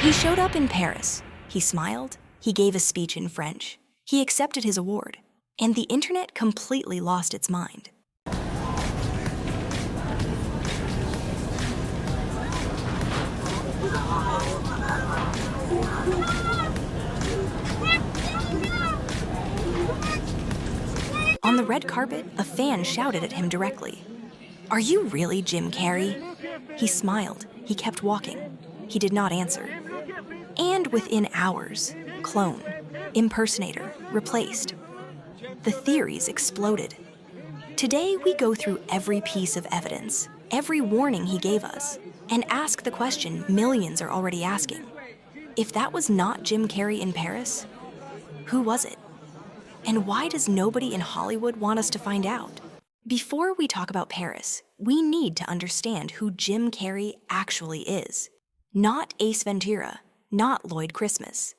He showed up in Paris. He smiled. He gave a speech in French. He accepted his award. And the internet completely lost its mind. On the red carpet, a fan shouted at him directly. "Are you really Jim Carrey?" He smiled. He kept walking. He did not answer. And within hours, clone, impersonator, replaced. The theories exploded. Today, we go through every piece of evidence, every warning he gave us, and ask the question millions are already asking. If that was not Jim Carrey in Paris, who was it? And why does nobody in Hollywood want us to find out? Before we talk about Paris, we need to understand who Jim Carrey actually is. Not Ace Ventura, not Lloyd Christmas.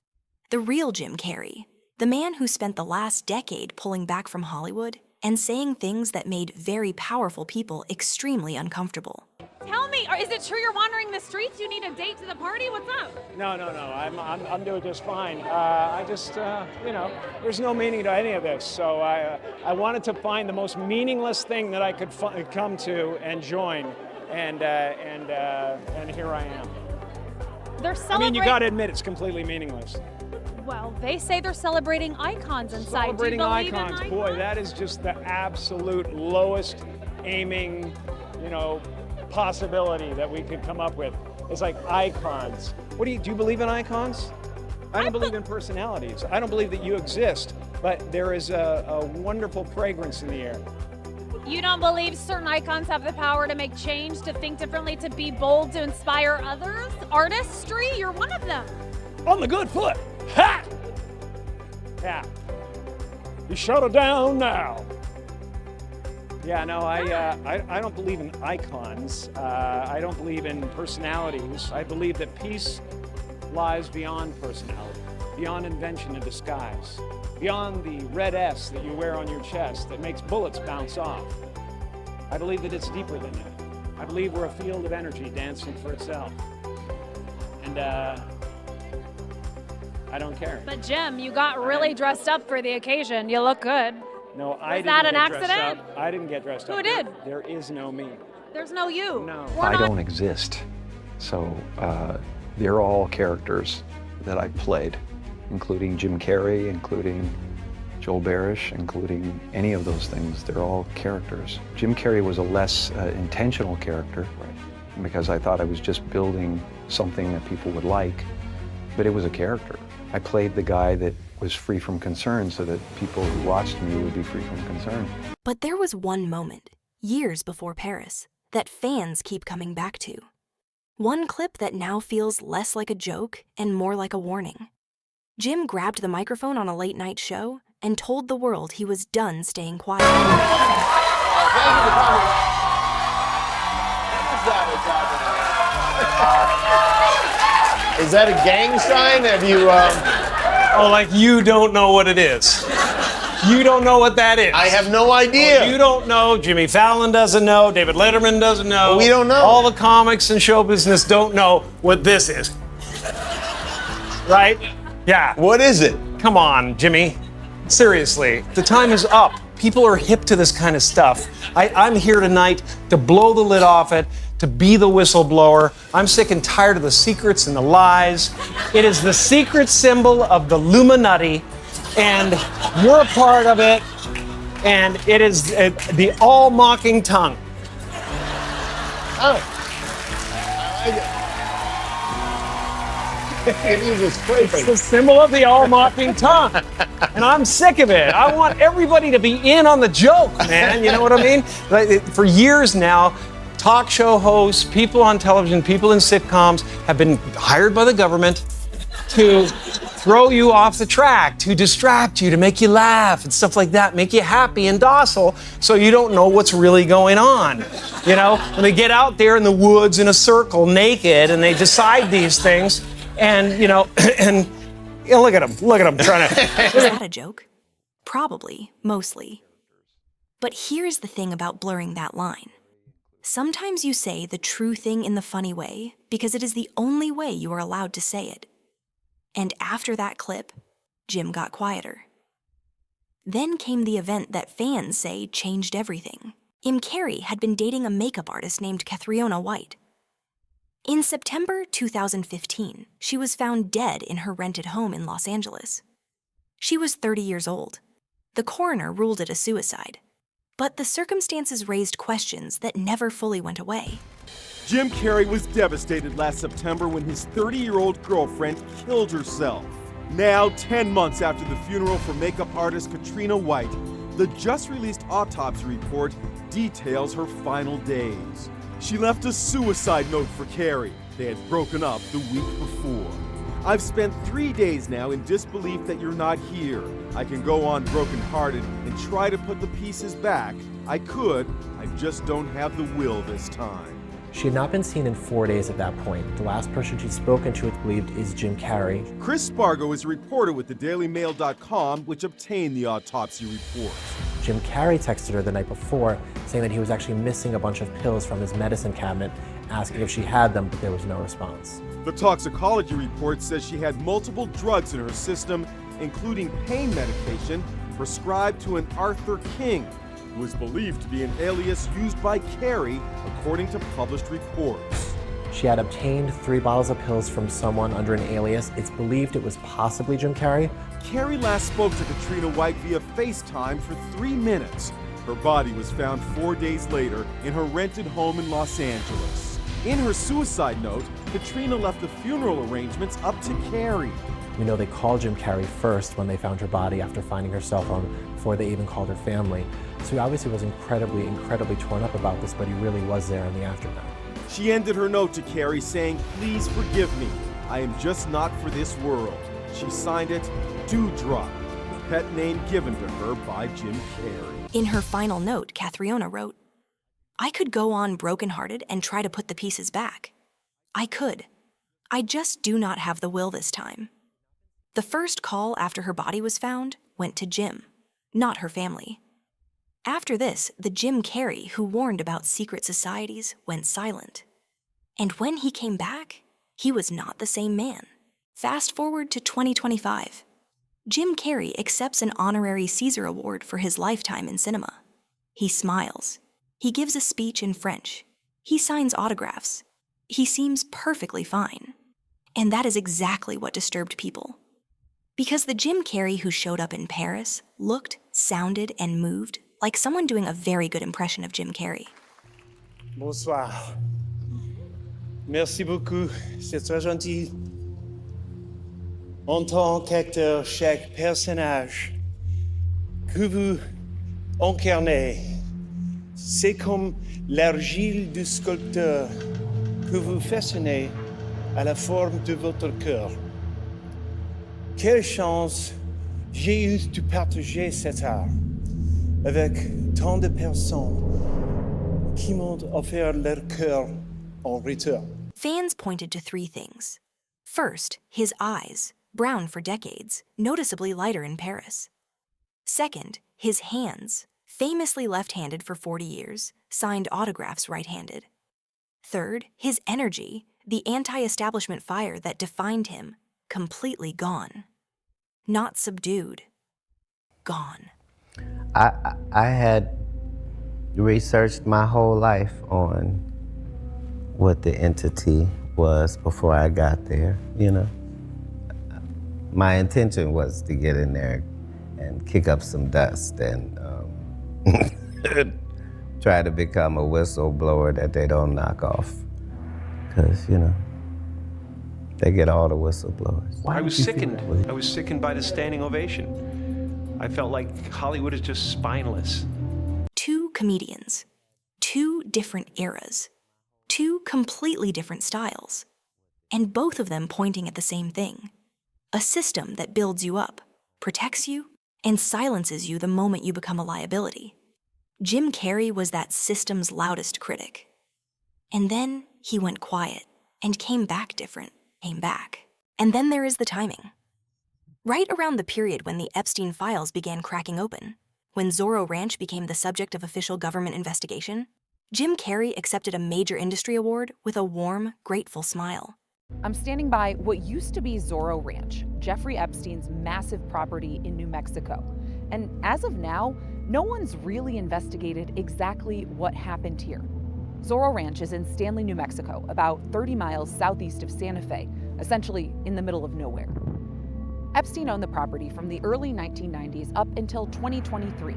The real Jim Carrey, the man who spent the last decade pulling back from Hollywood and saying things that made very powerful people extremely uncomfortable. Tell me, is it true you're wandering the streets? You need a date to the party? What's up? No. I'm doing just fine. I just, there's no meaning to any of this. So I wanted to find the most meaningless thing that I could come to and join, and here I am. They're celebrating. I mean, you got to admit it's completely meaningless. Well, they say they're celebrating icons inside. Celebrating Do you believe icons, in boy, that is just the absolute lowest aiming, possibility that we could come up with. It's like icons. Do you believe in icons? I don't believe in personalities. I don't believe that you exist, but there is a wonderful fragrance in the air. You don't believe certain icons have the power to make change, to think differently, to be bold, to inspire others? Artistry, you're one of them. On the good foot. Ha! Yeah. You shut it down now. Yeah, no, I don't believe in icons. I don't believe in personalities. I believe that peace lies beyond personality, beyond invention and disguise, beyond the red S that you wear on your chest that makes bullets bounce off. I believe that it's deeper than that. I believe we're a field of energy dancing for itself. And I don't care. But Jim, you got really dressed up for the occasion. You look good. No, I didn't. Was that an get dressed accident? up. I didn't get dressed up. Who did? There is no me. There's no you. No. I don't exist. So they're all characters that I played, including Jim Carrey, including Joel Barish, including any of those things. They're all characters. Jim Carrey was a less intentional character because I thought I was just building something that people would like, but it was a character. I played the guy that was free from concern so that people who watched me would be free from concern. But there was one moment, years before Paris, that fans keep coming back to. One clip that now feels less like a joke and more like a warning. Jim grabbed the microphone on a late-night show and told the world he was done staying quiet. Is that a gang sign? Have you, Oh, like you don't know what it is. You don't know what that is. I have no idea. You don't know. Jimmy Fallon doesn't know. David Letterman doesn't know. We don't know. All the comics and show business don't know what this is. Right? Yeah. What is it? Come on, Jimmy. Seriously, the time is up. People are hip to this kind of stuff. I'm here tonight to blow the lid off it, to be the whistleblower. I'm sick and tired of the secrets and the lies. It is the secret symbol of the Illuminati, and you're a part of it, and it is the all-mocking tongue. Oh. It is crazy. It's the symbol of the all-mocking tongue. And I'm sick of it. I want everybody to be in on the joke, man. You know what I mean? For years now, talk show hosts, people on television, people in sitcoms have been hired by the government to throw you off the track, to distract you, to make you laugh and stuff like that, make you happy and docile so you don't know what's really going on. You know, when they get out there in the woods in a circle naked and they decide these things, and, and look at him trying to... Was that a joke? Probably, mostly. But here's the thing about blurring that line. Sometimes you say the true thing in the funny way because it is the only way you are allowed to say it. And after that clip, Jim got quieter. Then came the event that fans say changed everything. Jim Carrey had been dating a makeup artist named Catriona White. In September 2015, she was found dead in her rented home in Los Angeles. She was 30 years old. The coroner ruled it a suicide. But the circumstances raised questions that never fully went away. Jim Carrey was devastated last September when his 30-year-old girlfriend killed herself. Now, 10 months after the funeral for makeup artist Katrina White, the just-released autopsy report details her final days. She left a suicide note for Carrey. They had broken up the week before. I've spent 3 days now in disbelief that you're not here. I can go on brokenhearted and try to put the pieces back. I could, I just don't have the will this time. She had not been seen in 4 days at that point. The last person she'd spoken to, it's believed, is Jim Carrey. Chris Spargo is a reporter with thedailymail.com, which obtained the autopsy report. Jim Carrey texted her the night before, saying that he was actually missing a bunch of pills from his medicine cabinet, asking if she had them, but there was no response. The toxicology report says she had multiple drugs in her system, including pain medication prescribed to an Arthur King, who is believed to be an alias used by Carrey, according to published reports. She had obtained 3 bottles of pills from someone under an alias. It's believed it was possibly Jim Carrey. Carrey last spoke to Katrina White via FaceTime for 3 minutes. Her body was found 4 days later in her rented home in Los Angeles. In her suicide note, Katrina left the funeral arrangements up to Carrey. We know they called Jim Carrey first when they found her body after finding her cell phone, before they even called her family. So he obviously was incredibly torn up about this, but he really was there in the aftermath. She ended her note to Carrey saying, "Please forgive me. I am just not for this world." She signed it, Dewdrop, the pet name given to her by Jim Carrey. In her final note, Catriona wrote, "I could go on brokenhearted and try to put the pieces back. I could. I just do not have the will this time." The first call after her body was found went to Jim, not her family. After this, the Jim Carrey who warned about secret societies went silent. And when he came back, he was not the same man. Fast forward to 2025. Jim Carrey accepts an honorary Caesar Award for his lifetime in cinema. He smiles. He gives a speech in French. He signs autographs. He seems perfectly fine. And that is exactly what disturbed people. Because the Jim Carrey who showed up in Paris looked, sounded, and moved like someone doing a very good impression of Jim Carrey. Bonsoir. Merci beaucoup, c'est très gentil. En tant qu'acteur, chaque personnage que vous incarnez, c'est comme l'argile du sculpteur que vous façonnez à la forme de votre cœur. Quelle chance j'ai eu de partager cet art avec tant de personnes qui m'ont offert leur cœur en retour. Fans pointed to 3 things. First, his eyes, brown for decades, noticeably lighter in Paris. Second, his hands, famously left-handed for 40 years, signed autographs right-handed. Third, his energy, the anti-establishment fire that defined him, completely gone. Not subdued. Gone. I had researched my whole life on what the entity was before I got there, you know. My intention was to get in there and kick up some dust and try to become a whistleblower that they don't knock off. Because, you know, they get all the whistleblowers. I was sickened. I was sickened by the standing ovation. I felt like Hollywood is just spineless. 2 comedians, 2 different eras, 2 completely different styles, and both of them pointing at the same thing. A system that builds you up, protects you, and silences you the moment you become a liability. Jim Carrey was that system's loudest critic. And then he went quiet and came back different, came back. And then there is the timing. Right around the period when the Epstein files began cracking open, when Zorro Ranch became the subject of official government investigation, Jim Carrey accepted a major industry award with a warm, grateful smile. I'm standing by what used to be Zorro Ranch, Jeffrey Epstein's massive property in New Mexico. And as of now, no one's really investigated exactly what happened here. Zorro Ranch is in Stanley, New Mexico, about 30 miles southeast of Santa Fe, essentially in the middle of nowhere. Epstein owned the property from the early 1990s up until 2023,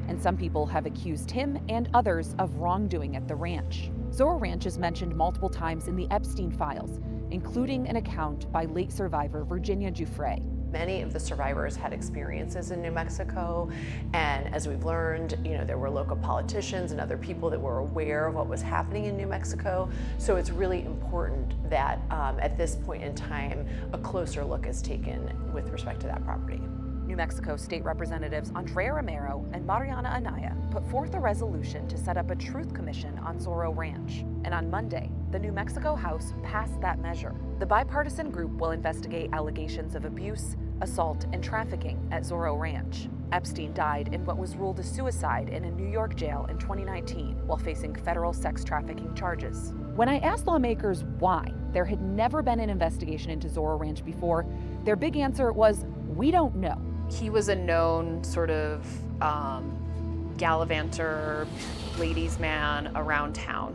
and some people have accused him and others of wrongdoing at the ranch. Zorro Ranch is mentioned multiple times in the Epstein files, including an account by late survivor Virginia Giuffre. Many of the survivors had experiences in New Mexico, and as we've learned, there were local politicians and other people that were aware of what was happening in New Mexico. So it's really important that at this point in time, a closer look is taken with respect to that property. New Mexico State Representatives Andrea Romero and Mariana Anaya put forth a resolution to set up a truth commission on Zorro Ranch. And on Monday, the New Mexico House passed that measure. The bipartisan group will investigate allegations of abuse, assault, and trafficking at Zorro Ranch. Epstein died in what was ruled a suicide in a New York jail in 2019 while facing federal sex trafficking charges. When I asked lawmakers why there had never been an investigation into Zorro Ranch before, their big answer was, "We don't know." He was a known sort of gallivanter, ladies' man around town.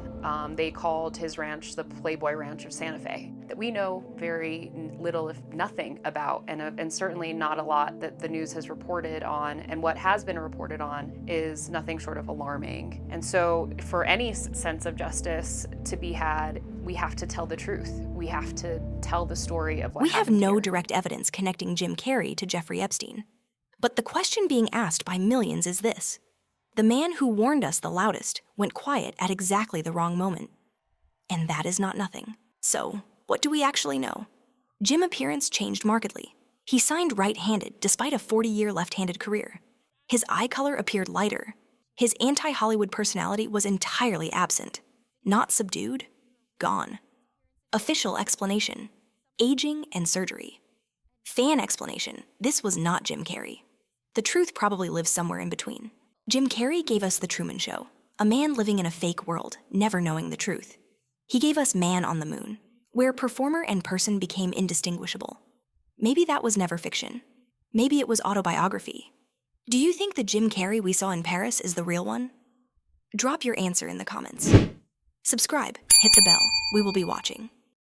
They called his ranch the Playboy Ranch of Santa Fe. That we know very little, if nothing, about, and certainly not a lot that the news has reported on. And what has been reported on is nothing short of alarming. And so, for any sense of justice to be had, we have to tell the truth. We have to tell the story of what We have happened no here. direct evidence connecting Jim Carrey to Jeffrey Epstein. But the question being asked by millions is this: the man who warned us the loudest went quiet at exactly the wrong moment. And that is not nothing. So, what do we actually know? Jim's appearance changed markedly. He signed right-handed despite a 40-year left-handed career. His eye color appeared lighter. His anti-Hollywood personality was entirely absent. Not subdued, gone. Official explanation: aging and surgery. Fan explanation: this was not Jim Carrey. The truth probably lives somewhere in between. Jim Carrey gave us The Truman Show, a man living in a fake world, never knowing the truth. He gave us Man on the Moon, where performer and person became indistinguishable. Maybe that was never fiction. Maybe it was autobiography. Do you think the Jim Carrey we saw in Paris is the real one? Drop your answer in the comments. Subscribe, hit the bell. We will be watching.